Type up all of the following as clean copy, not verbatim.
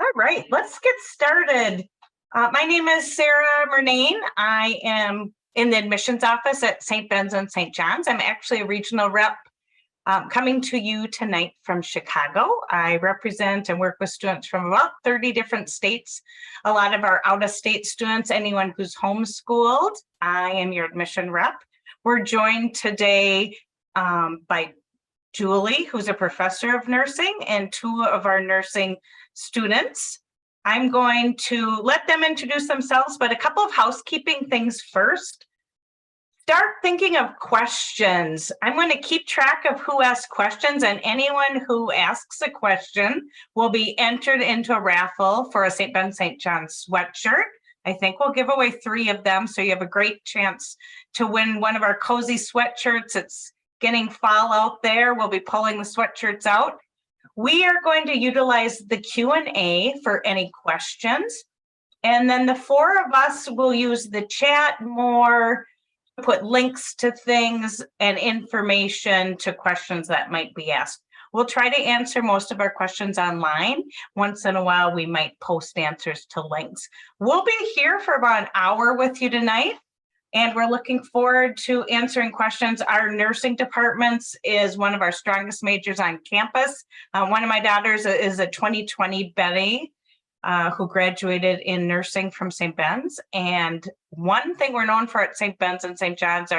All right, let's get started. My name is Sarah Murnane. I am in the admissions office at St. Ben's and St. John's. I'm actually a regional rep coming to you tonight from Chicago. I represent and work with students from about 30 different states. A lot of our out-of-state students, anyone who's homeschooled. I am your admission rep. We're joined today by Julie, who's a professor of nursing, and two of our nursing students. I'm going to let them introduce themselves, but a couple of housekeeping things first. Start thinking of questions. I'm going to keep track of who asks questions, and anyone who asks a question will be entered into a raffle for a St. Ben St. John's sweatshirt. I think we'll give away 3 of them, so you have a great chance to win one of our cozy sweatshirts. It's getting fall out there. We'll be pulling the sweatshirts out. We are going to utilize the Q&A for any questions. And then the 4 of us will use the chat more, put links to things and information to questions that might be asked. We'll try to answer most of our questions online. Once in a while, we might post answers to links. We'll be here for about an hour with you tonight, and we're looking forward to answering questions. Our nursing departments is one of our strongest majors on campus. One of my daughters is a 2020 Betty who graduated in nursing from St. Ben's. And one thing we're known for at St. Ben's and St. John's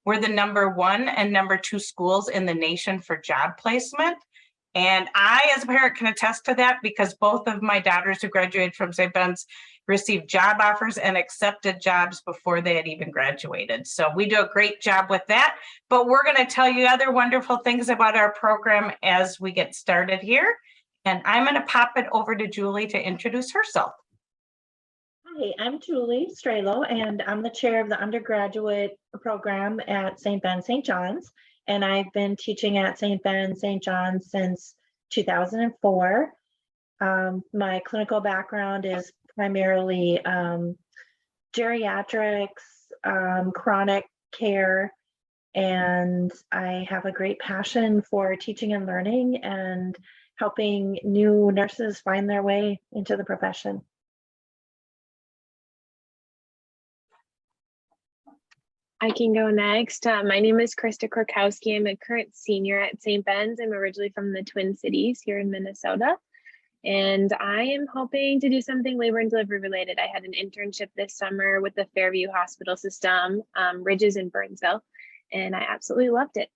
we're the #1 and #2 schools in the nation for job placement. And I, as a parent, can attest to that because both of my daughters who graduated from St. Ben's received job offers and accepted jobs before they had even graduated. So we do a great job with that, but we're going to tell you other wonderful things about our program as we get started here. And I'm going to pop it over to Julie to introduce herself. Hi, I'm Julie Strelo, and I'm the chair of the undergraduate program at St. Ben St. John's. And I've been teaching at St. Ben St. John's since 2004. My clinical background is primarily geriatrics, chronic care, and I have a great passion for teaching and learning and helping new nurses find their way into the profession. I can go next. My name is Krista Krokowski. I'm a current senior at St. Ben's. I'm originally from the Twin Cities here in Minnesota. And I am hoping to do something labor and delivery related. I had an internship this summer with the Fairview Hospital System, Ridges in Burnsville, and I absolutely loved it.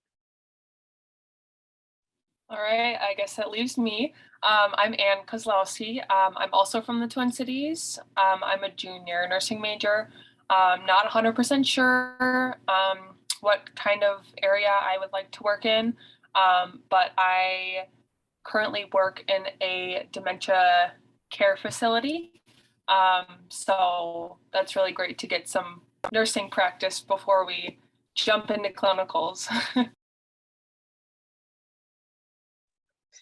All right, I guess that leaves me. I'm Ann Kozlowski. I'm also from the Twin Cities. I'm a junior nursing major. Not 100% sure what kind of area I would like to work in, but I currently work in a dementia care facility. So that's really great to get some nursing practice before we jump into clinicals.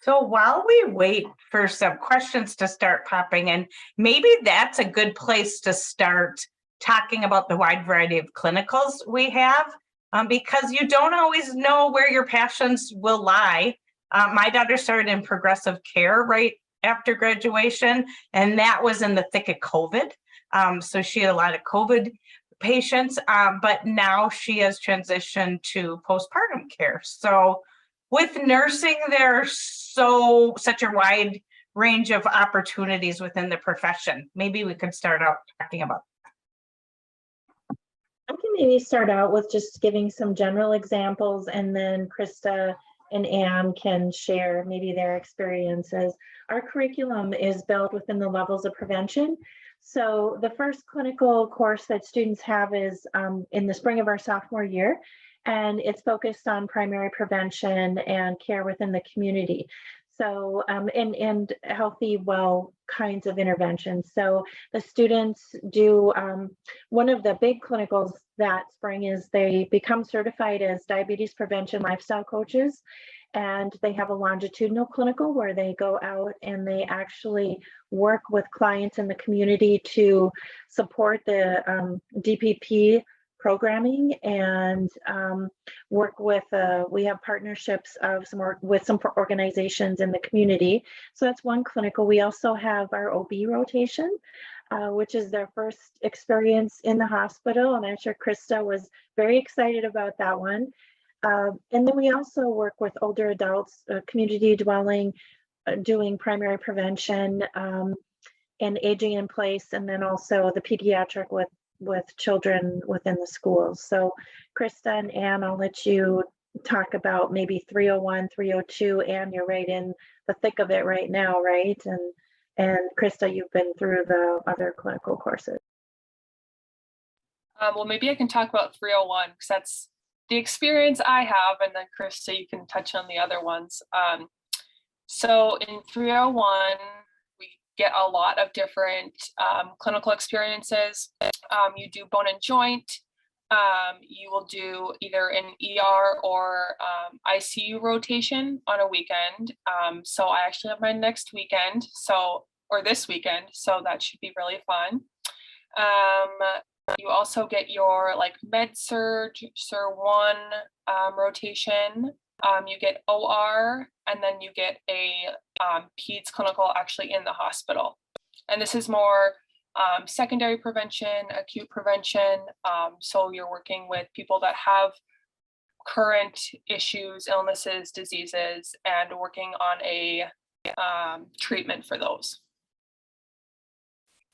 So while we wait for some questions to start popping in, maybe that's a good place to start talking about the wide variety of clinicals we have, because you don't always know where your passions will lie. My daughter started in progressive care right after graduation, and that was in the thick of COVID. So she had a lot of COVID patients, but now she has transitioned to postpartum care. So with nursing, there's such a wide range of opportunities within the profession. Maybe we could start out talking about that. I can maybe start out with just giving some general examples, and then Krista and Anne can share maybe their experiences. Our curriculum is built within the levels of prevention. So the first clinical course that students have is in the spring of our sophomore year, and it's focused on primary prevention and care within the community. So, and healthy, well kinds of interventions. So the students do, one of the big clinicals that spring is they become certified as diabetes prevention lifestyle coaches. And they have a longitudinal clinical where they go out and they actually work with clients in the community to support the DPP programming and work with, we have partnerships of with some organizations in the community. So that's one clinical. We also have our OB rotation, which is their first experience in the hospital. And I'm sure Krista was very excited about that one. And then we also work with older adults, community dwelling, doing primary prevention and aging in place, and then also the pediatric with children within the schools. So Krista and Ann, I'll let you talk about maybe 301, 302, and you're right in the thick of it right now, right? And Krista, you've been through the other clinical courses. Well, maybe I can talk about 301 because that's the experience I have, and then Krista, you can touch on the other ones. So in 301, we get a lot of different clinical experiences. You do bone and joint. You will do either an ER or ICU rotation on a weekend. So I actually have my next weekend, or this weekend, so that should be really fun. You also get your like med surg, SIR1 rotation. You get OR, and then you get a peds clinical actually in the hospital. And this is more secondary prevention, acute prevention. So you're working with people that have current issues, illnesses, diseases, and working on a treatment for those.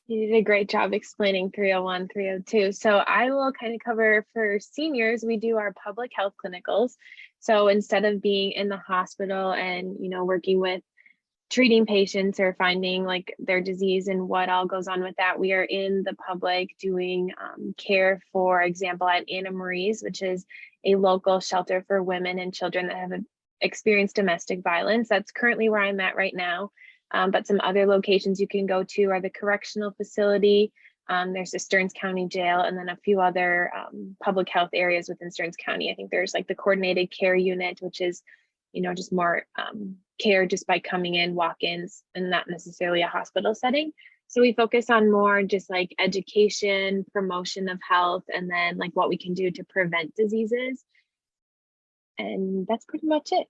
You did a great job explaining 301, 302. So I will kind of cover for seniors, we do our public health clinicals. So instead of being in the hospital and, working with treating patients or finding like their disease and what all goes on with that, we are in the public doing care, for example, at Anna Marie's, which is a local shelter for women and children that have experienced domestic violence. That's currently where I'm at right now. But some other locations you can go to are the correctional facility. There's the Stearns County Jail, and then a few other public health areas within Stearns County. I think there's like the coordinated care unit, which is, just more care just by coming in, walk-ins, and not necessarily a hospital setting. So we focus on more just like education, promotion of health, and then like what we can do to prevent diseases. And that's pretty much it.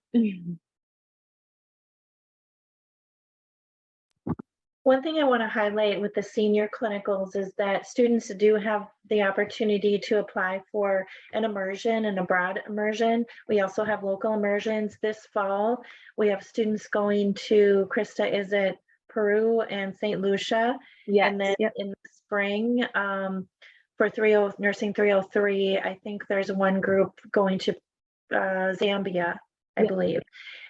One thing I want to highlight with the senior clinicals is that students do have the opportunity to apply for an immersion and a broad immersion. We also have local immersions this fall. We have students going to, Krista, is it Peru and St. Lucia? Yeah. And then in the spring for Nursing 303, I think there's one group going to Zambia, I believe.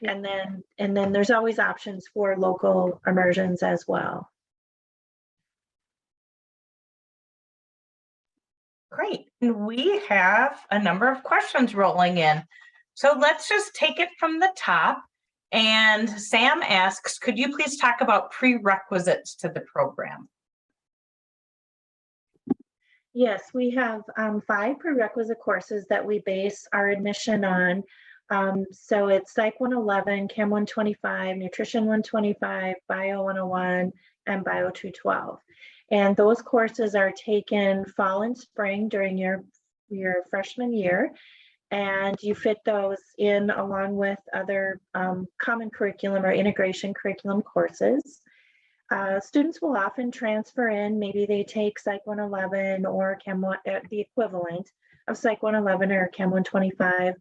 And then there's always options for local immersions as well. Great. And we have a number of questions rolling in. So let's just take it from the top. And Sam asks, could you please talk about prerequisites to the program? Yes, we have 5 prerequisite courses that we base our admission on. So it's Psych 111, Chem 125, Nutrition 125, Bio 101, and Bio 212. And those courses are taken fall and spring during your freshman year. And you fit those in along with other common curriculum or integration curriculum courses. Students will often transfer in, maybe they take Psych 111 or Chem, the equivalent of Psych 111 or Chem 125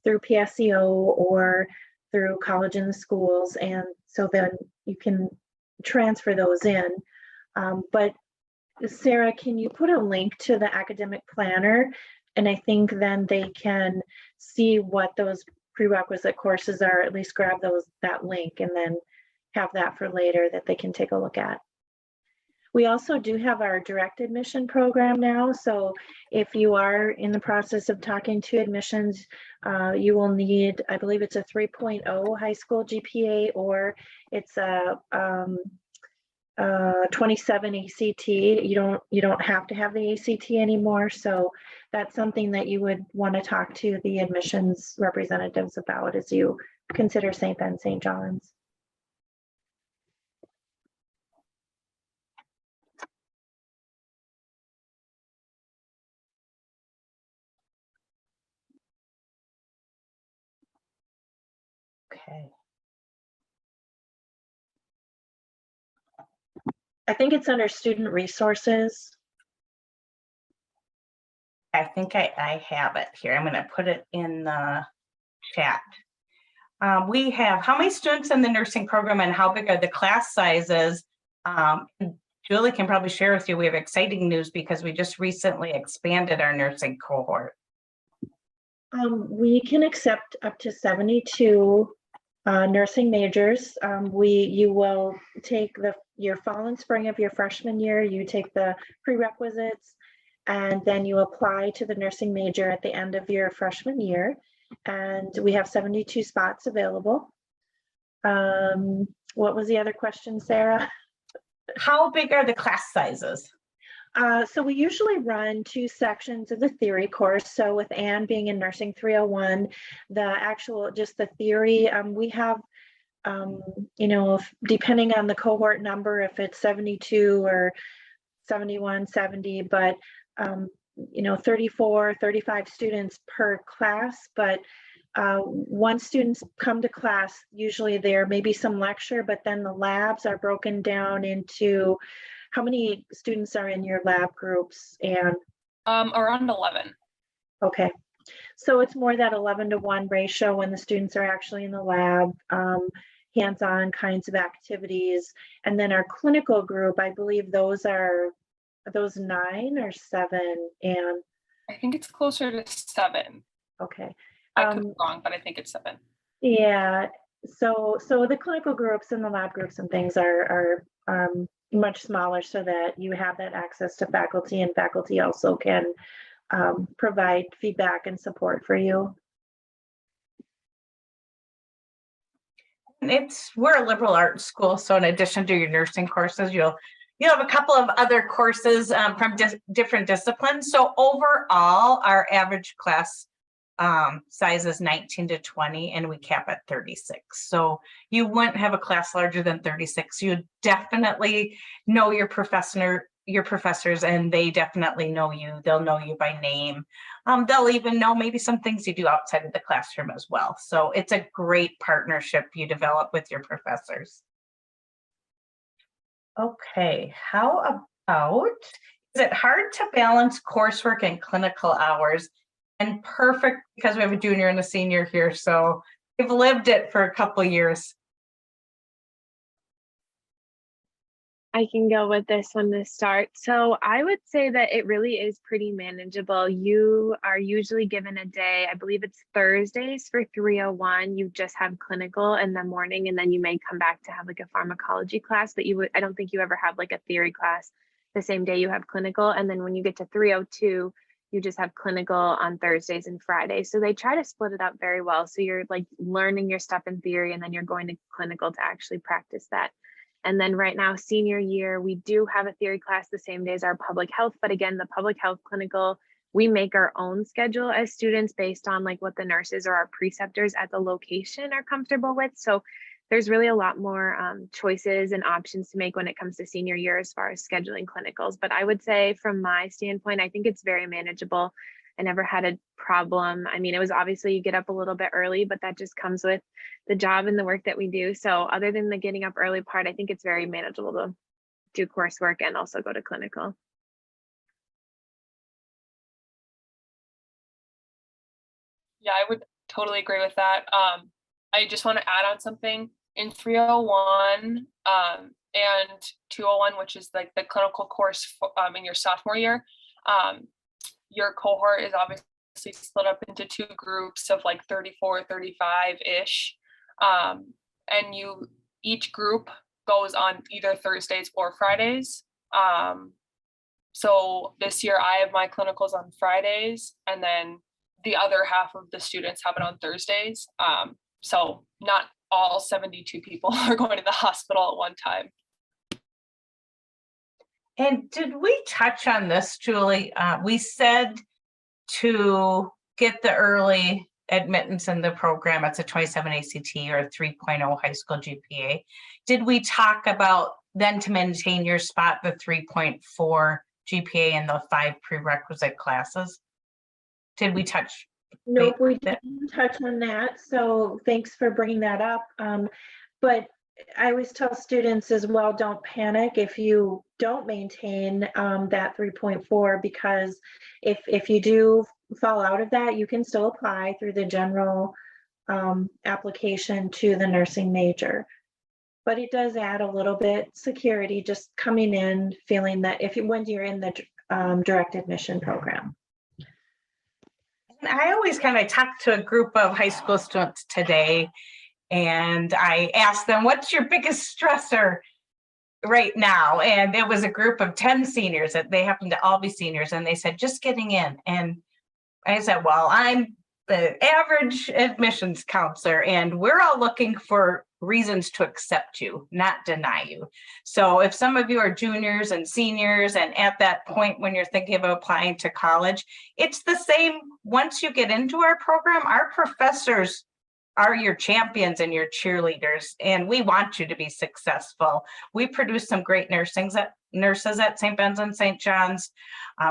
through PSEO or through college in the schools. And so then you can transfer those in. But Sarah, can you put a link to the academic planner? And I think then they can see what those prerequisite courses are, at least grab that link and then have that for later that they can take a look at. We also do have our direct admission program now. So if you are in the process of talking to admissions, you will need, I believe it's a 3.0 high school GPA, or it's a 27 ACT. You don't have to have the ACT anymore. So that's something that you would want to talk to the admissions representatives about as you consider St. Ben, St. John's. Okay. I think it's under student resources. I think I have it here. I'm going to put it in the chat. We have, how many students in the nursing program and how big are the class sizes? Julie can probably share with you, we have exciting news because we just recently expanded our nursing cohort. We can accept up to 72 nursing majors. You will take your fall and spring of your freshman year, you take the prerequisites, and then you apply to the nursing major at the end of your freshman year. And we have 72 spots available. What was the other question, Sarah? How big are the class sizes? So we usually run 2 sections of the theory course. So with Anne being in Nursing 301, just the theory, we have, depending on the cohort number, if it's 72 or 71, 70, but, 34, 35 students per class. But once students come to class, usually there may be some lecture, but then the labs are broken down into how many students are in your lab groups, and around 11. Okay, so it's more that 11-to-1 ratio when the students are actually in the lab, hands-on kinds of activities. And then our clinical group, I believe are those 9 or 7? And I think it's closer to 7. Okay. I could be wrong, but I think it's 7. Yeah, so the clinical groups and the lab groups and things are much smaller, so that you have that access to faculty, and faculty also can provide feedback and support for you. We're a liberal arts school, so in addition to your nursing courses, you'll have a couple of other courses from different disciplines. So overall, our average class size is 19 to 20, and we cap at 36. So you wouldn't have a class larger than 36. You definitely know your professors, and they definitely know you. They'll know you by name. They'll even know maybe some things you do outside of the classroom as well. So it's a great partnership you develop with your professors. Okay, how about, is it hard to balance coursework and clinical hours? And perfect, because we have a junior and a senior here, so we've lived it for a couple of years. I can go with this one to start. So I would say that it really is pretty manageable. You are usually given a day, I believe it's Thursdays for 301. You just have clinical in the morning, and then you may come back to have like a pharmacology class, but I don't think you ever have like a theory class the same day you have clinical. And then when you get to 302, you just have clinical on Thursdays and Fridays. So they try to split it up very well. So you're like learning your stuff in theory, and then you're going to clinical to actually practice that. And then right now, senior year, we do have a theory class the same day as our public health. But again, the public health clinical, we make our own schedule as students based on like what the nurses or our preceptors at the location are comfortable with. So there's really a lot more choices and options to make when it comes to senior year as far as scheduling clinicals. But I would say from my standpoint, I think it's very manageable. I never had a problem. I mean, it was obviously you get up a little bit early, but that just comes with the job and the work that we do. So other than the getting up early part, I think it's very manageable to do coursework and also go to clinical. Yeah, I would totally agree with that. I just want to add on something. In 301 and 201, which is like the clinical course in your sophomore year, your cohort is obviously split up into 2 groups of like 34, 35-ish. And each group goes on either Thursdays or Fridays. So this year I have my clinicals on Fridays, and then the other half of the students have it on Thursdays. So not all 72 people are going to the hospital at one time. And did we touch on this, Julie? We said to get the early admittance in the program, it's a 27 ACT or a 3.0 high school GPA. Did we talk about then to maintain your spot, the 3.4 GPA and the 5 prerequisite classes? Did we touch Nope, we didn't touch on that. So thanks for bringing that up. But I always tell students as well, don't panic if you don't maintain that 3.4, because if you do fall out of that, you can still apply through the general application to the nursing major. But it does add a little bit security just coming in, feeling that when you're in the direct admission program. And I always kind of talk to a group of high school students today, and I asked them, what's your biggest stressor right now? And it was a group of 10 seniors, that they happened to all be seniors, and they said, just getting in. And I said, well, I'm the average admissions counselor, and we're all looking for reasons to accept you, not deny you. So if some of you are juniors and seniors and at that point when you're thinking of applying to college, it's the same. Once you get into our program, our professors are your champions and your cheerleaders, and we want you to be successful. We produce some great nurses at St. Ben's and St. John's.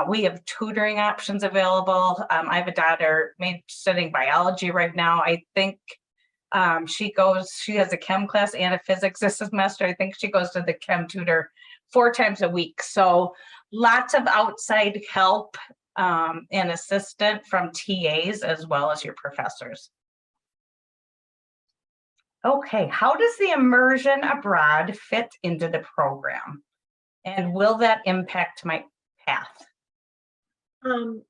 We have tutoring options available. I have a daughter studying biology right now. I think she has a chem class and a physics this semester. I think she goes to the chem tutor 4 times a week. So lots of outside help and assistance from TAs as well as your professors. Okay, how does the immersion abroad fit into the program? And will that impact my path?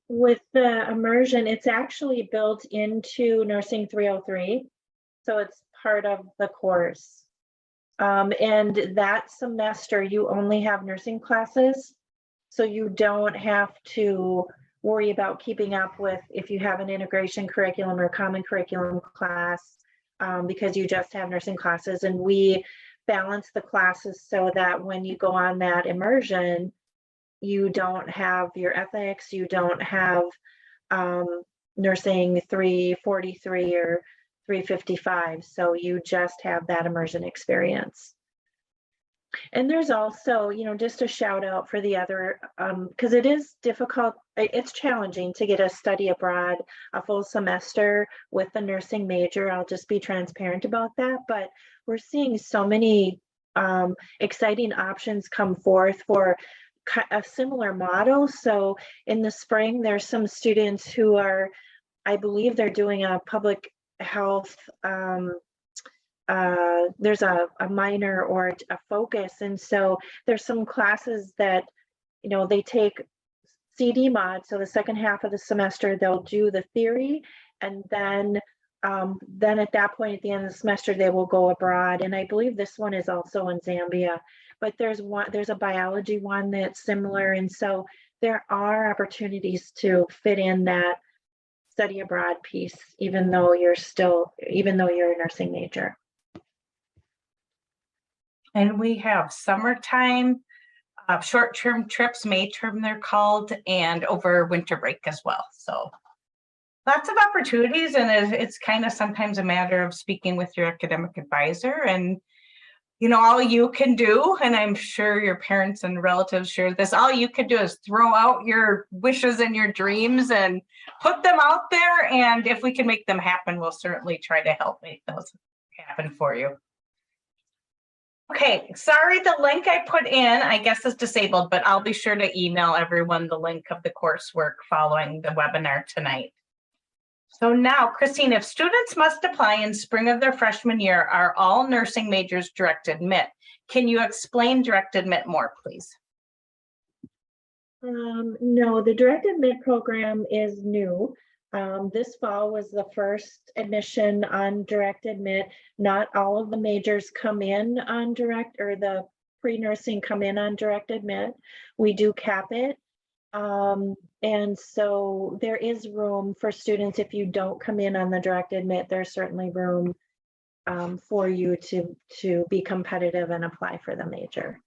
With the immersion, it's actually built into Nursing 303. So it's part of the course. And that semester, you only have nursing classes. So you don't have to worry about keeping up with if you have an integration curriculum or common curriculum class, because you just have nursing classes. And we balance the classes so that when you go on that immersion, you don't have your ethics, you don't have nursing 343 or 355. So you just have that immersion experience. And there's also, just a shout out for the other, because it is difficult, it's challenging to get a study abroad a full semester with the nursing major. I'll just be transparent about that, but we're seeing so many exciting options come forth for a similar model. So in the spring, there's some students who are, I believe they're doing a public health, there's a minor or a focus. And so there's some classes that, they take CD mod. So the second half of the semester, they'll do the theory. And then at that point, at the end of the semester, they will go abroad. And I believe this one is also in Zambia, but there's a biology one that's similar. And so there are opportunities to fit in that study abroad piece, even though you're a nursing major. And we have summertime, short-term trips, May term they're called, and over winter break as well. So lots of opportunities, and it's kind of sometimes a matter of speaking with your academic advisor. And all you can do, and I'm sure your parents and relatives share this, all you can do is throw out your wishes and your dreams and put them out there. And if we can make them happen, we'll certainly try to help make those happen for you. Okay, sorry, the link I put in, I guess, is disabled, but I'll be sure to email everyone the link of the coursework following the webinar tonight. So now, Christine, if students must apply in spring of their freshman year, are all nursing majors direct admit? Can you explain direct admit more, please? No, the direct admit program is new. This fall was the first admission on direct admit. Not all of the majors come in on direct, or the pre-nursing come in on direct admit. We do cap it. And so there is room for students. If you don't come in on the direct admit, there's certainly room for you to be competitive and apply for the major.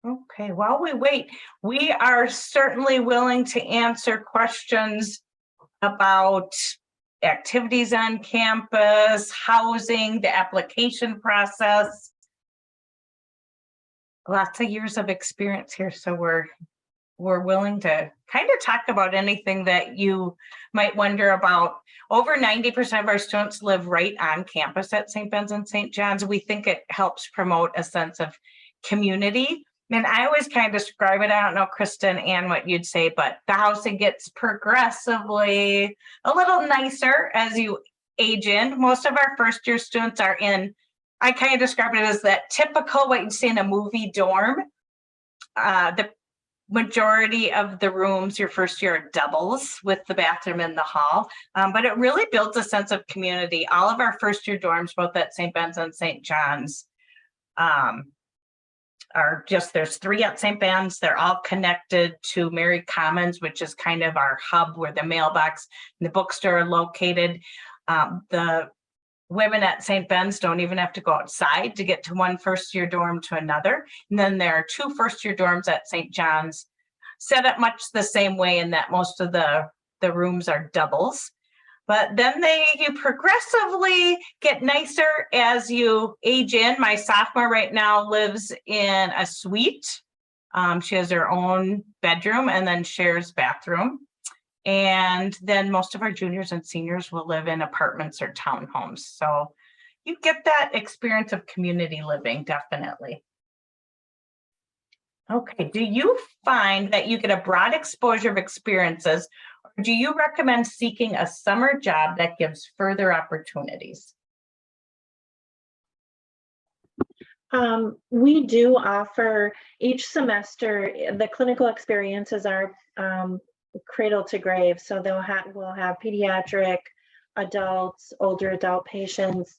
Okay, while we wait, we are certainly willing to answer questions about activities on campus, housing, the application process. Lots of years of experience here, so we're willing to kind of talk about anything that you might wonder about. Over 90% of our students live right on campus at St. Ben's and St. John's. We think it helps promote a sense of community. And I always kind of describe it, I don't know, Krista and Ann, what you'd say, but the housing gets progressively a little nicer as you age in. Most of our first year students are in, I kind of describe it as that typical, what you'd see in a movie dorm. The majority of the rooms your first year are doubles with the bathroom in the hall, but it really builds a sense of community. All of our first year dorms, both at St. Ben's and St. John's, are just, there's 3 at St. Ben's. They're all connected to Mary Commons, which is kind of our hub where the mailbox and the bookstore are located. The women at St. Ben's don't even have to go outside to get to one first year dorm to another. And then there are 2 first year dorms at St. John's, set up much the same way in that most of the rooms are doubles. But then you progressively get nicer as you age in. My sophomore right now lives in a suite. She has her own bedroom and then shares bathroom. And then most of our juniors and seniors will live in apartments or townhomes. So you get that experience of community living, definitely. Okay, do you find that you get a broad exposure of experiences, or do you recommend seeking a summer job that gives further opportunities? We do offer each semester, the clinical experiences are cradle to grave. So we'll have pediatric, adults, older adult patients.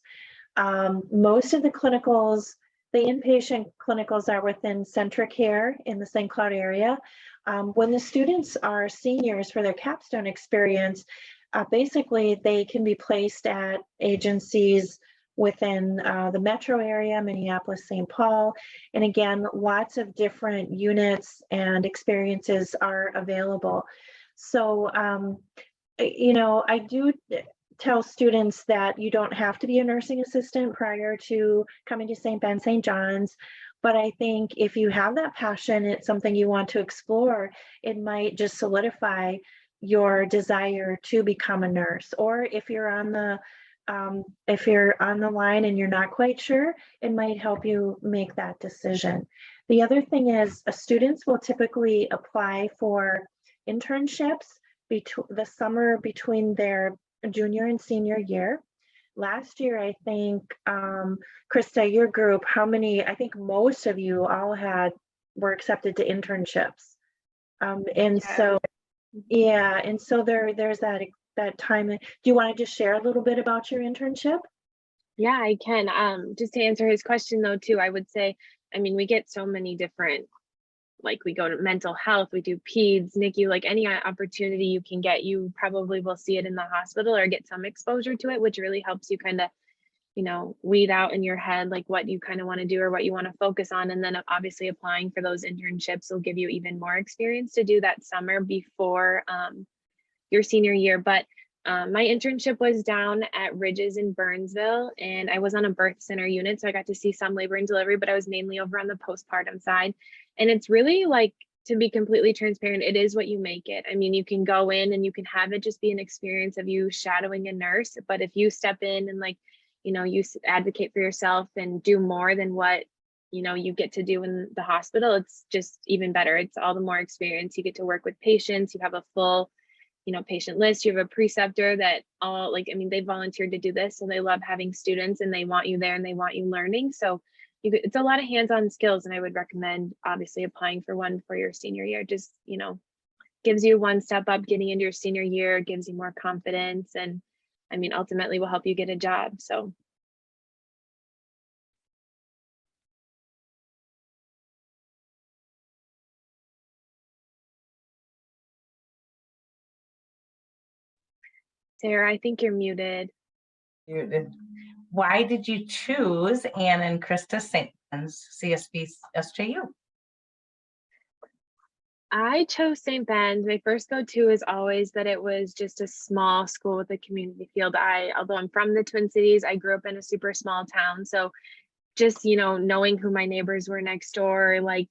Most of the clinicals, the inpatient clinicals are within Centra Care in the St. Cloud area. When the students are seniors for their capstone experience, basically they can be placed at agencies within the metro area, Minneapolis, St. Paul. And again, lots of different units and experiences are available. So, you know, I do tell students that you don't have to be a nursing assistant prior to coming to St. Ben, St. John's. But I think if you have that passion, it's something you want to explore, it might just solidify your desire to become a nurse. Or if you're on the line and you're not quite sure, it might help you make that decision. The other thing is students will typically apply for internships the summer between their junior and senior year. Last year, I think, Krista, your group, I think most of you all were accepted to internships. And so there's that time. Do you want to just share a little bit about your internship? Yeah, I can. Just to answer his question though, too, I would say, I mean, we get so many different, like we go to mental health, we do peds, NICU, like any opportunity you can get, you probably will see it in the hospital or get some exposure to it, which really helps you kind of, you know, weed out in your head, like what you kind of want to do or what you want to focus on. And then obviously applying for those internships will give you even more experience to do that summer before your senior year. But my internship was down at Ridges in Burnsville, and I was on a birth center unit. So I got to see some labor and delivery, but I was mainly over on the postpartum side. And it's really, like, to be completely transparent, it is what you make it. I mean, you can go in and you can have it just be an experience of you shadowing a nurse. But if you step in and, like, you know, you advocate for yourself and do more than what, you know, you get to do in the hospital, it's just even better. It's all the more experience. You get to work with patients. You have a full, you know, patient list. You have a preceptor that all, like, I mean, they volunteered to do this, so they love having students and they want you there and they want you learning. So it's a lot of hands-on skills, and I would recommend obviously applying for one for your senior year. Just, you know, gives you one step up getting into your senior year, gives you more confidence, and I mean, ultimately will help you get a job. So. Sarah, I think you're muted. Muted. Why did you choose Ann and Krista St. Ben's CSB+SJU? I chose St. Ben's. My first go-to is always that it was just a small school with a community feel. Although I'm from the Twin Cities, I grew up in a super small town. So just, knowing who my neighbors were next door, like,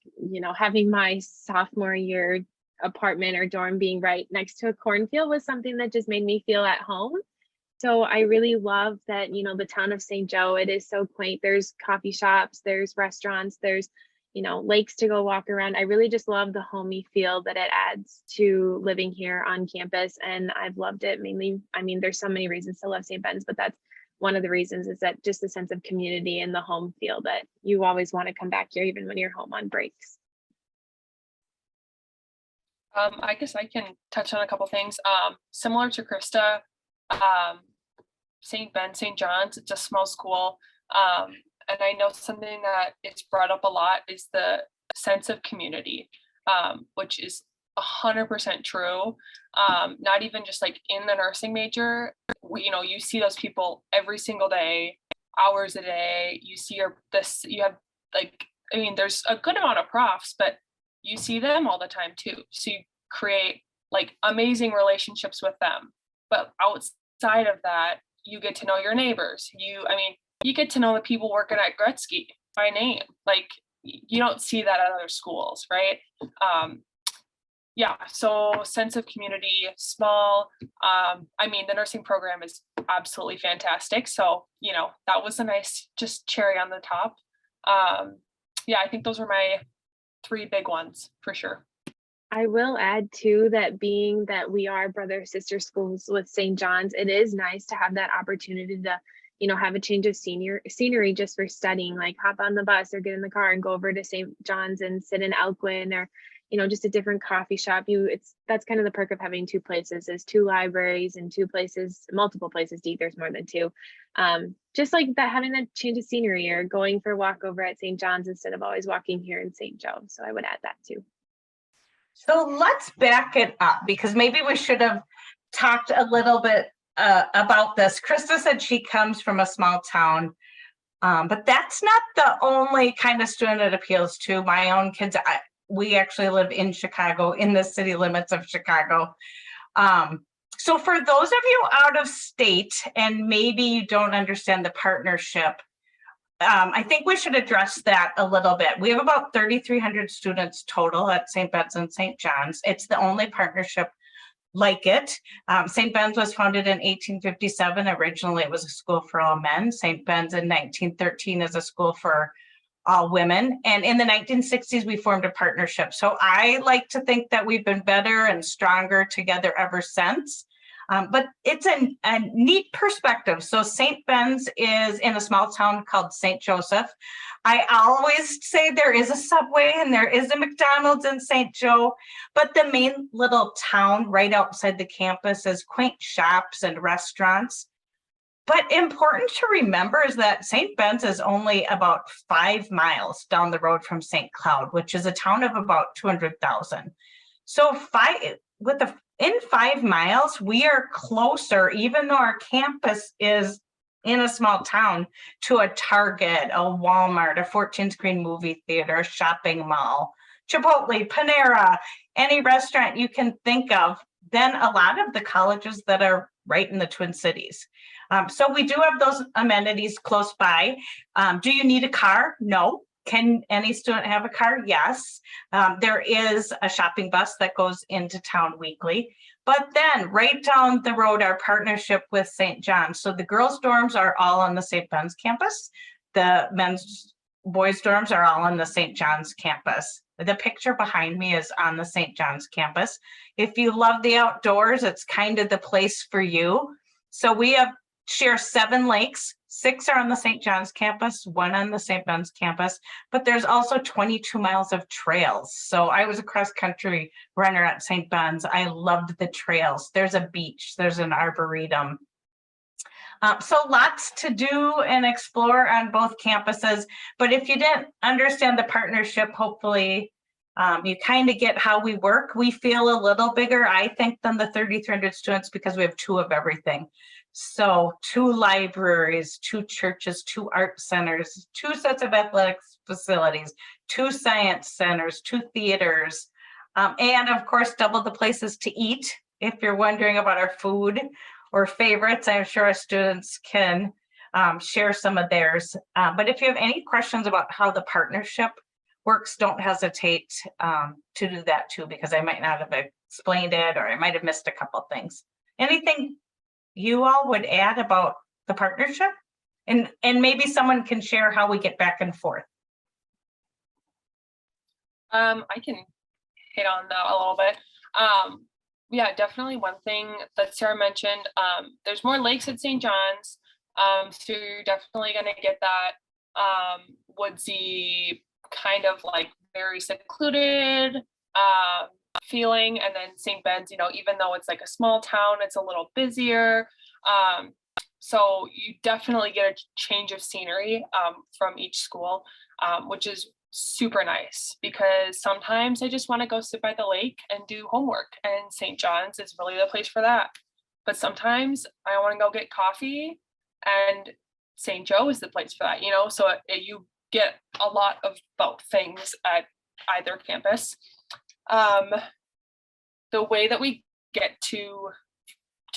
having my sophomore year apartment or dorm being right next to a cornfield was something that just made me feel at home. So I really love that, the town of St. Joe, it is so quaint. There's coffee shops, there's restaurants, there's, lakes to go walk around. I really just love the homey feel that it adds to living here on campus. And I've loved it mainly. I mean, there's so many reasons to love St. Ben's, but that's one of the reasons, is that just the sense of community and the home feel that you always want to come back here, even when you're home on breaks. I guess I can touch on a couple things. Similar to Krista, St. Ben, St. John's, it's a small school. And I know something that it's brought up a lot is the sense of community, which is 100% true. Not even just like in the nursing major, you see those people every single day, hours a day. You have there's a good amount of profs, but you see them all the time too. So you create like amazing relationships with them. But outside of that, you get to know your neighbors. You get to know the people working at Gretzky by name. Like, you don't see that at other schools, right? So sense of community, small. The nursing program is absolutely fantastic. So, that was a nice just cherry on the top. I think those were my 3 big ones for sure. I will add too that being that we are brother sister schools with St. John's, it is nice to have that opportunity to, have a change of scenery just for studying, like hop on the bus or get in the car and go over to St. John's and sit in Elkwin, or, just a different coffee shop. That's kind of the perk of having 2 places, is 2 libraries and 2 places, multiple places to eat. There's more than 2. Just like that, having that change of scenery, or going for a walk over at St. John's instead of always walking here in St. Joe. So I would add that too. So let's back it up, because maybe we should have talked a little bit about this. Krista said she comes from a small town, but that's not the only kind of student it appeals to. My own kids, we actually live in Chicago, in the city limits of Chicago. So for those of you out of state and maybe you don't understand the partnership, I think we should address that a little bit. We have about 3,300 students total at St. Ben's and St. John's. It's the only partnership like it. St. Ben's was founded in 1857. Originally, it was a school for all men. St. Ben's in 1913 is a school for all women. And in the 1960s, we formed a partnership. So I like to think that we've been better and stronger together ever since. But it's a neat perspective. So St. Ben's is in a small town called St. Joseph. I always say there is a Subway and there is a McDonald's in St. Joe, but the main little town right outside the campus is quaint shops and restaurants. But important to remember is that St. Ben's is only about 5 miles down the road from St. Cloud, which is a town of about 200,000. So in 5 miles, we are closer, even though our campus is in a small town, to a Target, a Walmart, a 14-screen movie theater, a shopping mall, Chipotle, Panera, any restaurant you can think of, than a lot of the colleges that are right in the Twin Cities. So we do have those amenities close by. Do you need a car? No. Can any student have a car? Yes. There is a shopping bus that goes into town weekly. But then right down the road, our partnership with St. John's. So the girls' dorms are all on the St. Ben's campus. The boys' dorms are all on the St. John's campus. The picture behind me is on the St. John's campus. If you love the outdoors, it's kind of the place for you. So we share 7 lakes. 6 are on the St. John's campus, 1 on the St. Ben's campus, but there's also 22 miles of trails. So I was a cross-country runner at St. Ben's. I loved the trails. There's a beach, there's an arboretum. So lots to do and explore on both campuses. But if you didn't understand the partnership, hopefully you kind of get how we work. We feel a little bigger, I think, than the 3,300 students because we have 2 of everything. So 2 libraries, 2 churches, 2 art centers, 2 sets of athletics facilities, 2 science centers, 2 theaters, And of course, double the places to eat. If you're wondering about our food or favorites, I'm sure our students can share some of theirs. But if you have any questions about how the partnership works, don't hesitate to do that too, because I might not have explained it or I might have missed a couple things. Anything you all would add about the partnership? And maybe someone can share how we get back and forth. I can hit on that a little bit. Yeah, definitely one thing that Sarah mentioned, there's more lakes at St. John's. So you're definitely going to get that woodsy kind of like very secluded feeling. And then St. Ben's, you know, even though it's like a small town, it's a little busier. So you definitely get a change of scenery from each school, which is super nice, because sometimes I just want to go sit by the lake and do homework, and St. John's is really the place for that. But sometimes I want to go get coffee, and St. Joe is the place for that, you know, so you get a lot of both things at either campus. The way that we get to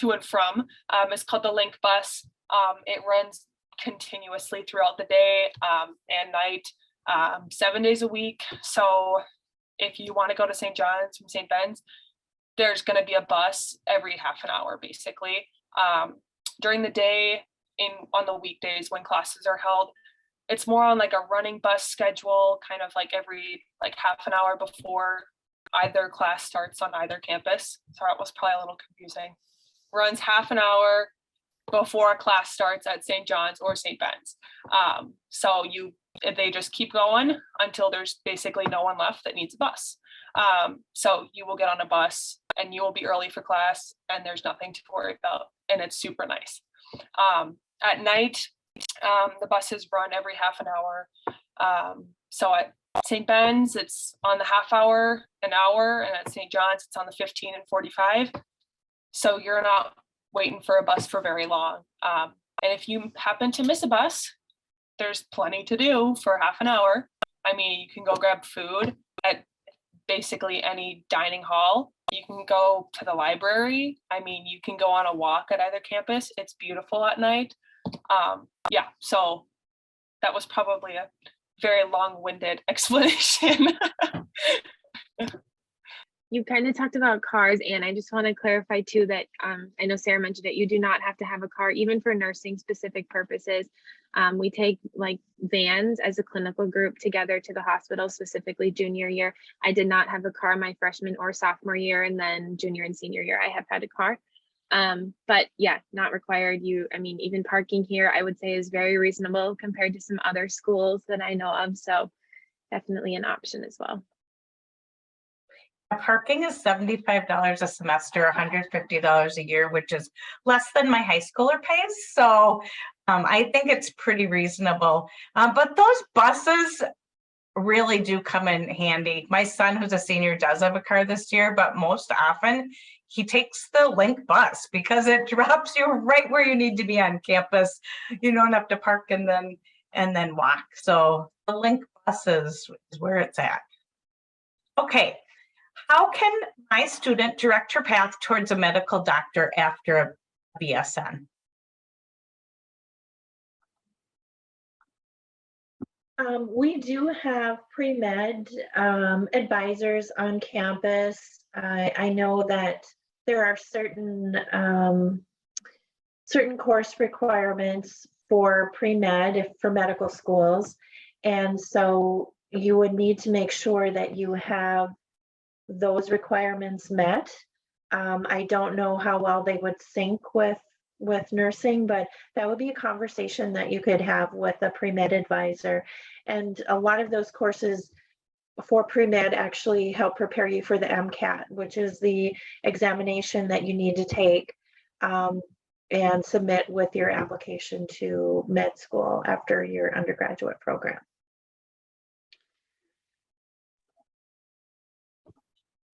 and from is called the Link Bus. It runs continuously throughout the day and night, 7 days a week. So if you want to go to St. John's from St. Ben's, there's going to be a bus every half an hour, basically. During the day, on the weekdays when classes are held, it's more on like a running bus schedule, kind of like every like half an hour before either class starts on either campus. So that was probably a little confusing. Runs half an hour before a class starts at St. John's or St. Ben's. So they just keep going until there's basically no one left that needs a bus. So you will get on a bus and you will be early for class, and there's nothing to worry about, and it's super nice. At night, the buses run every half an hour. So at St. Ben's, it's on the half hour, an hour, and at St. John's, it's on the 15 and 45. So you're not waiting for a bus for very long. And if you happen to miss a bus, there's plenty to do for half an hour. I mean, you can go grab food at basically any dining hall. You can go to the library. I mean, you can go on a walk at either campus. It's beautiful at night. Yeah, so that was probably a very long-winded explanation. You kind of talked about cars, and I just want to clarify too that I know Sarah mentioned it. You do not have to have a car, even for nursing specific purposes. We take like vans as a clinical group together to the hospital, specifically junior year. I did not have a car my freshman or sophomore year, and then junior and senior year, I have had a car. But yeah, not required. I mean, even parking here, I would say is very reasonable compared to some other schools that I know of. So definitely an option as well. Parking is $75 a semester, $150 a year, which is less than my high schooler pays. So I think it's pretty reasonable. But those buses really do come in handy. My son, who's a senior, does have a car this year, but most often he takes the Link bus because it drops you right where you need to be on campus. You don't have to park and then walk. So the Link bus is where it's at. Okay. How can my student direct her path towards a medical doctor after a BSN? We do have pre-med advisors on campus. I know that there are certain course requirements for pre-med for medical schools. And so you would need to make sure that you have those requirements met. I don't know how well they would sync with nursing, but that would be a conversation that you could have with a pre-med advisor. And a lot of those courses for pre-med actually help prepare you for the MCAT, which is the examination that you need to take and submit with your application to med school after your undergraduate program.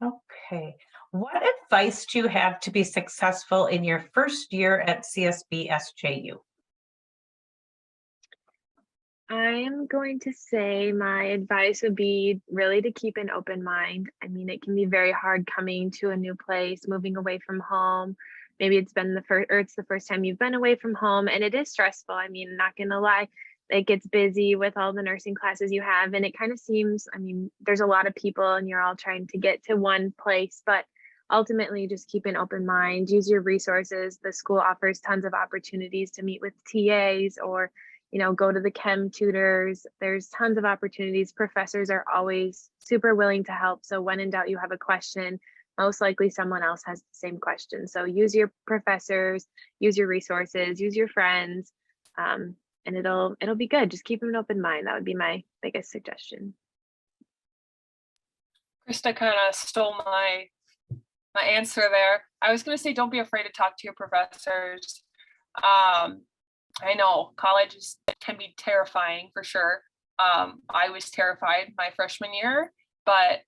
Okay. What advice do you have to be successful in your first year at CSB+SJU? I'm going to say my advice would be really to keep an open mind. I mean, it can be very hard coming to a new place, moving away from home. Maybe it's been it's the first time you've been away from home, and it is stressful. I mean, not gonna lie, it gets busy with all the nursing classes you have, and it kind of seems, I mean, there's a lot of people and you're all trying to get to one place, but ultimately just keep an open mind, use your resources. The school offers tons of opportunities to meet with TAs or go to the chem tutors. There's tons of opportunities. Professors are always super willing to help. So when in doubt, you have a question, most likely someone else has the same question. So use your professors, use your resources, use your friends, and it'll be good. Just keep an open mind. That would be my biggest suggestion. Krista kind of stole my answer there. I was going to say, don't be afraid to talk to your professors. I know college can be terrifying for sure. I was terrified my freshman year, but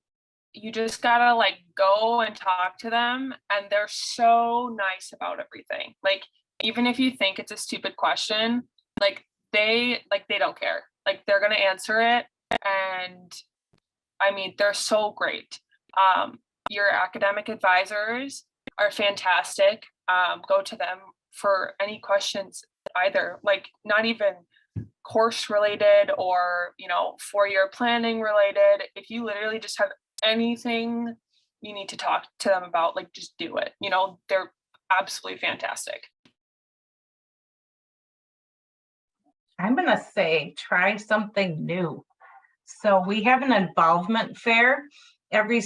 you just gotta go and talk to them, and they're so nice about everything. Like, even if you think it's a stupid question, they don't care. They're gonna answer it, and I mean, they're so great. Your academic advisors are fantastic. Go to them for any questions, either not even course related or 4-year planning related. If you literally just have anything you need to talk to them about, just do it. They're absolutely fantastic. I'm gonna say try something new. So we have an involvement fair every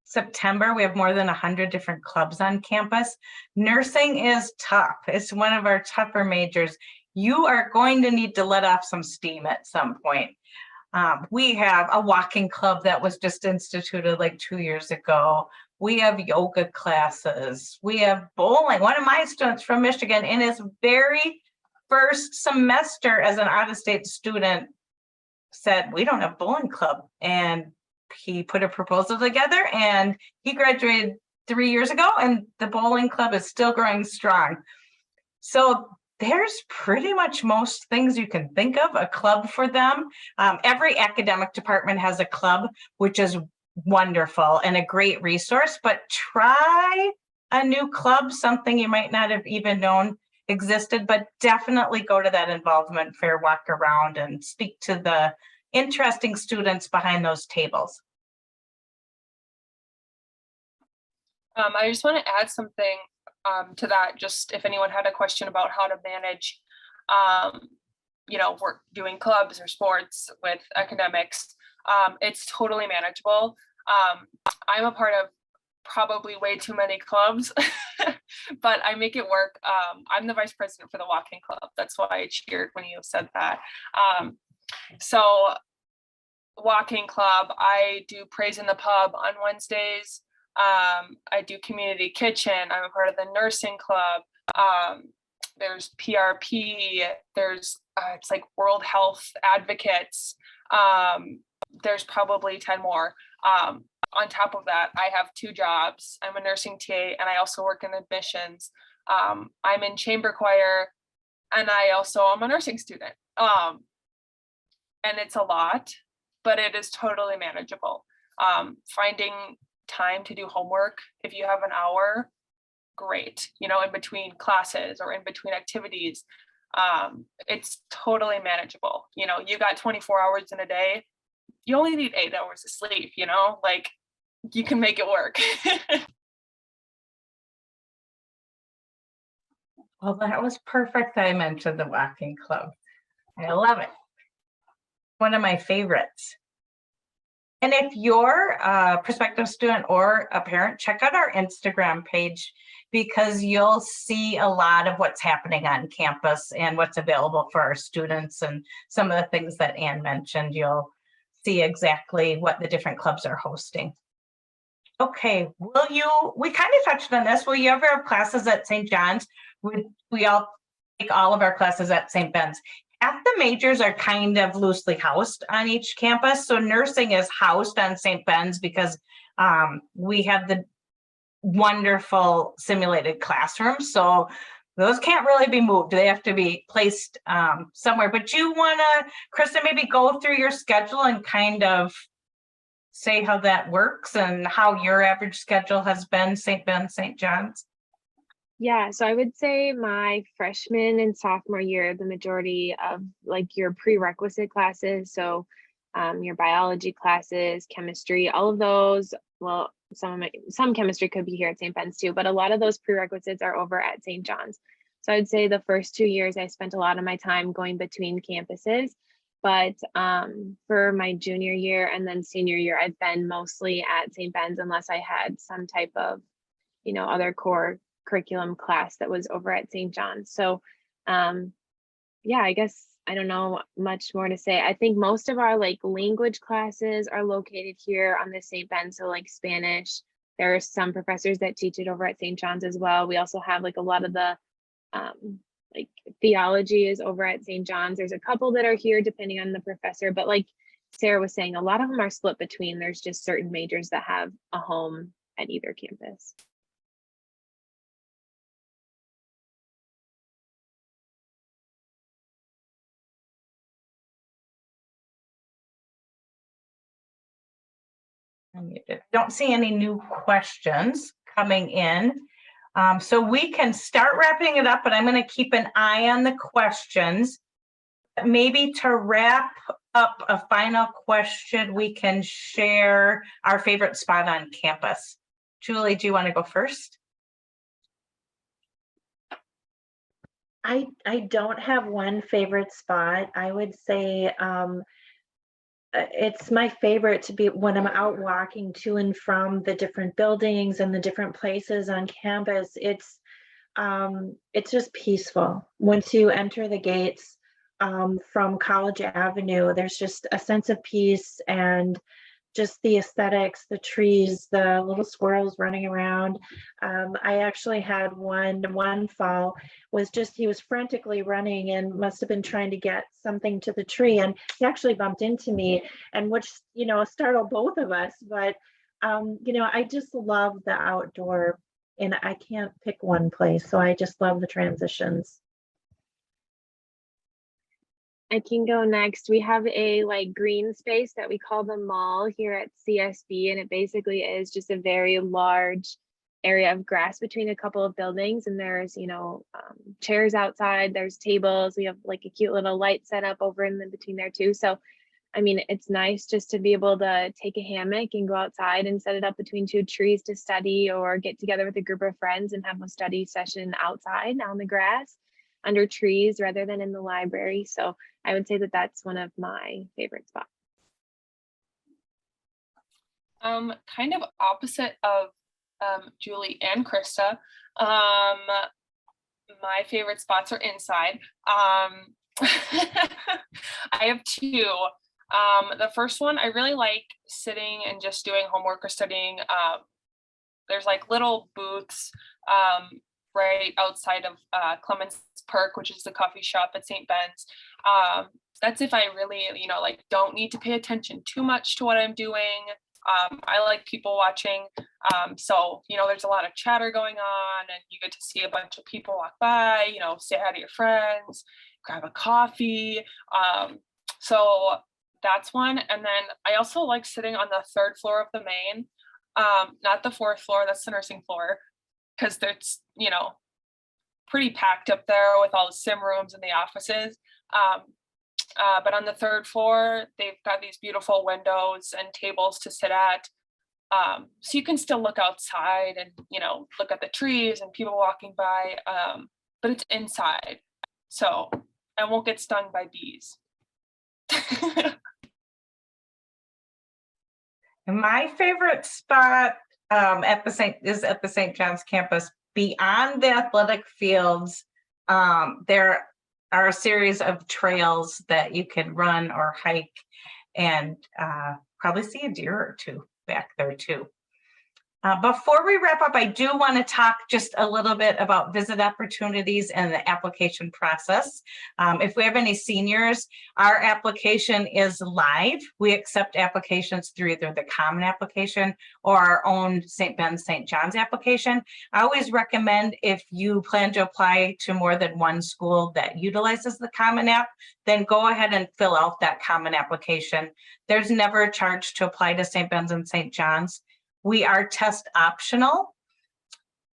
September. We have more than 100 different clubs on campus. Nursing is tough. It's one of our tougher majors. You are going to need to let off some steam at some point. We have a walking club that was just instituted 2 years ago. We have yoga classes. We have bowling. One of my students from Michigan, in his very first semester as an out-of-state student, said, we don't have bowling club. And he put a proposal together, and he graduated 3 years ago, and the bowling club is still growing strong. So there's pretty much most things you can think of, a club for them. Every academic department has a club, which is wonderful and a great resource, but try a new club, something you might not have even known existed, but definitely go to that involvement fair, walk around and speak to the interesting students behind those tables. I just want to add something to that, just if anyone had a question about how to manage, work, doing clubs or sports with academics. It's totally manageable. I'm a part of probably way too many clubs, but I make it work. I'm the vice president for the walking club. That's why I cheered when you said that. So walking club, I do praise in the pub on Wednesdays. I do community kitchen. I'm a part of the nursing club. There's PRP. There's it's World Health Advocates. There's probably 10 more. On top of that, I have 2 jobs. I'm a nursing TA, and I also work in admissions. I'm in chamber choir, and I also am a nursing student. And it's a lot, but it is totally manageable. Finding time to do homework, if you have an hour, great, in between classes or in between activities. It's totally manageable. You got 24 hours in a day. You only need 8 hours of sleep, you can make it work. Well, that was perfect. I mentioned the walking club. I love it. One of my favorites. And if you're a prospective student or a parent, check out our Instagram page, because you'll see a lot of what's happening on campus and what's available for our students, and some of the things that Ann mentioned. You'll see exactly what the different clubs are hosting. Okay, we kind of touched on this. Will you ever have classes at St. John's? We all take all of our classes at St. Ben's. Half the majors are kind of loosely housed on each campus. So nursing is housed on St. Ben's because we have the wonderful simulated classrooms. So Those can't really be moved. They have to be placed somewhere. But you want to, Krista, maybe go through your schedule and kind of say how that works and how your average schedule has been, St. Ben's, St. John's? Yeah, so I would say my freshman and sophomore year, the majority of like your prerequisite classes, so your biology classes, chemistry, all of those, well, some chemistry could be here at St. Ben's too, but a lot of those prerequisites are over at St. John's. So I'd say the first 2 years I spent a lot of my time going between campuses, but for my junior year and then senior year, I've been mostly at St. Ben's unless I had some type of, other core curriculum class that was over at St. John's. So yeah, I guess I don't know much more to say. I think most of our like language classes are located here on the St. Ben's. So like Spanish, there are some professors that teach it over at St. John's as well. We also have like a lot of the like theology is over at St. John's. There's a couple that are here depending on the professor, but like Sarah was saying, a lot of them are split between, there's just certain majors that have a home at either campus. Don't see any new questions coming in. So we can start wrapping it up, but I'm going to keep an eye on the questions. Maybe to wrap up a final question, we can share our favorite spot on campus. Julie, do you want to go first? I don't have one favorite spot. I would say it's my favorite to be when I'm out walking to and from the different buildings and the different places on campus. It's just peaceful. Once you enter the gates from College Avenue, there's just a sense of peace and just the aesthetics, the trees, the little squirrels running around. I actually had one fall he was frantically running and must have been trying to get something to the tree, and he actually bumped into me, and which startled both of us. But I just love the outdoor, and I can't pick one place, so I just love the transitions. I can go next. We have a like green space that we call the mall here at CSB, and it basically is just a very large area of grass between a couple of buildings, and there's chairs outside, there's tables, we have like a cute little light set up over in between there too. So I mean, it's nice just to be able to take a hammock and go outside and set it up between two trees to study, or get together with a group of friends and have a study session outside on the grass under trees rather than in the library. So I would say that that's one of my favorite spots. Kind of opposite of Julie and Krista. My favorite spots are inside. I have two. The first one, I really like sitting and just doing homework or studying. There's like little booths right outside of Clements Park, which is the coffee shop at St. Ben's. That's if I really, like don't need to pay attention too much to what I'm doing. I like people watching. So, there's a lot of chatter going on, and you get to see a bunch of people walk by, say hi to your friends, grab a coffee. So that's one. And then I also like sitting on the third floor of the main, not the fourth floor, that's the nursing floor, because there's, pretty packed up there with all the sim rooms and the offices. But on the third floor, they've got these beautiful windows and tables to sit at. So you can still look outside and, look at the trees and people walking by, but it's inside. So I won't get stung by bees. My favorite spot at the St. John's campus. Beyond the athletic fields, there are a series of trails that you can run or hike, and probably see a deer or two back there too. Before we wrap up, I do want to talk just a little bit about visit opportunities and the application process. If we have any seniors, our application is live. We accept applications through either the common application or our own St. Ben's, St. John's application. I always recommend if you plan to apply to more than one school that utilizes the common app, then go ahead and fill out that common application. There's never a charge to apply to St. Ben's and St. John's. We are test optional.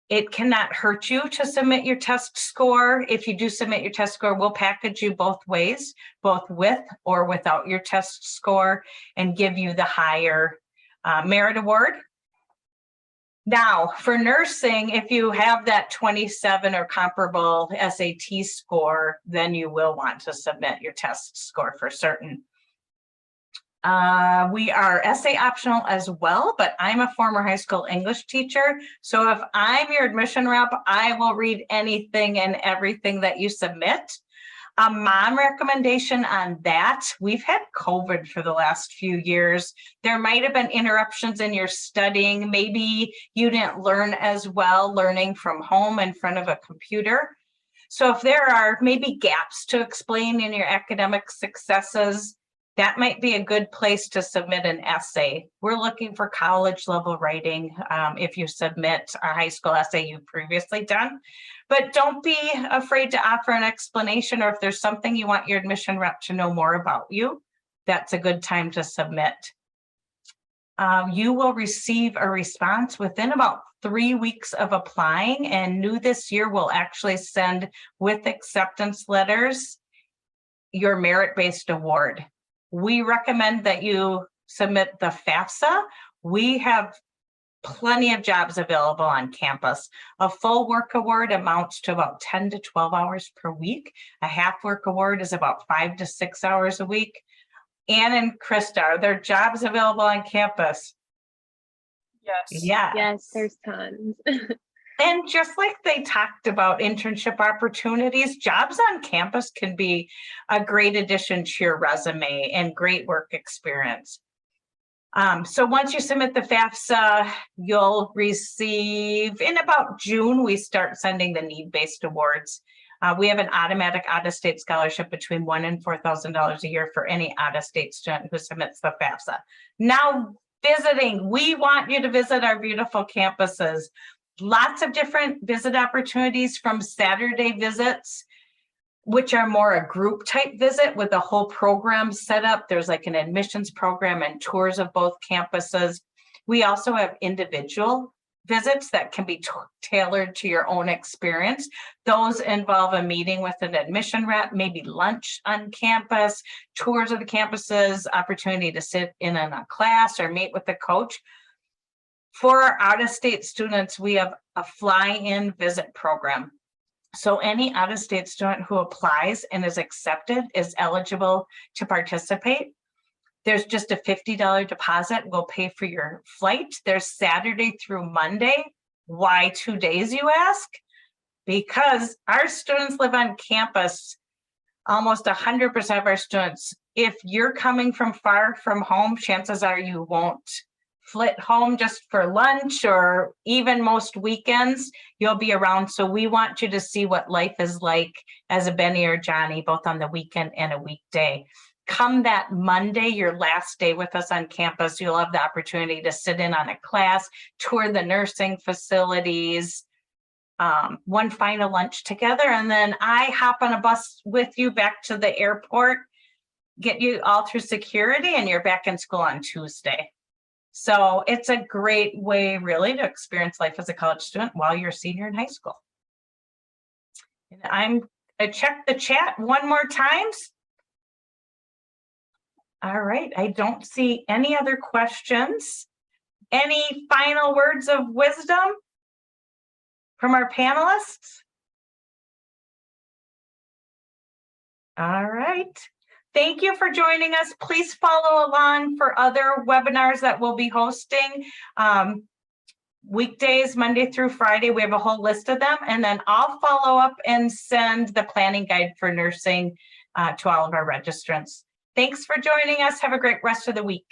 It cannot hurt you to submit your test score. If you do submit your test score, we'll package you both ways, both with or without your test score, and give you the higher merit award. Now, for nursing, if you have that 27 or comparable SAT score, then you will want to submit your test score for certain. We are essay optional as well, but I'm a former high school English teacher. So if I'm your admission rep, I will read anything and everything that you submit. A mom recommendation on that, we've had COVID for the last few years. There might have been interruptions in your studying. Maybe you didn't learn as well learning from home in front of a computer. So if there are maybe gaps to explain in your academic successes, that might be a good place to submit an essay. We're looking for college level writing if you submit a high school essay you've previously done. But don't be afraid to offer an explanation, or if there's something you want your admission rep to know more about you, that's a good time to submit. You will receive a response within about 3 weeks of applying, and new this year we'll actually send with acceptance letters your merit-based award. We recommend that you submit the FAFSA. We have plenty of jobs available on campus. A full work award amounts to about 10 to 12 hours per week. A half work award is about 5 to 6 hours a week. Ann and Krista, are there jobs available on campus? Yes. Yeah. Yes, there's tons. And just like they talked about internship opportunities, jobs on campus can be a great addition to your resume and great work experience. So once you submit the FAFSA, you'll receive, in about June, we start sending the need-based awards. We have an automatic out-of-state scholarship between $1,000 and $4,000 a year for any out-of-state student who submits the FAFSA. Now, visiting, we want you to visit our beautiful campuses. Lots of different visit opportunities, from Saturday visits, which are more a group type visit with a whole program set up. There's like an admissions program and tours of both campuses. We also have individual visits that can be tailored to your own experience. Those involve a meeting with an admission rep, maybe lunch on campus, tours of the campuses, opportunity to sit in on a class or meet with a coach. For our out-of-state students, we have a fly-in visit program. So any out-of-state student who applies and is accepted is eligible to participate. There's just a $50 deposit. We'll pay for your flight. There's Saturday through Monday. Why 2 days, you ask? Because our students live on campus. Almost 100% of our students, if you're coming from far from home, chances are you won't flit home just for lunch, or even most weekends you'll be around. So we want you to see what life is like as a Benny or Johnny, both on the weekend and a weekday. Come that Monday, your last day with us on campus, you'll have the opportunity to sit in on a class, tour the nursing facilities, one final lunch together, and then I hop on a bus with you back to the airport, get you all through security, and you're back in school on Tuesday. So it's a great way really to experience life as a college student while you're a senior in high school. And I checked the chat one more time. All right, I don't see any other questions. Any final words of wisdom from our panelists? All right. Thank you for joining us. Please follow along for other webinars that we'll be hosting. Weekdays, Monday through Friday, we have a whole list of them. And then I'll follow up and send the planning guide for nursing to all of our registrants. Thanks for joining us. Have a great rest of the week.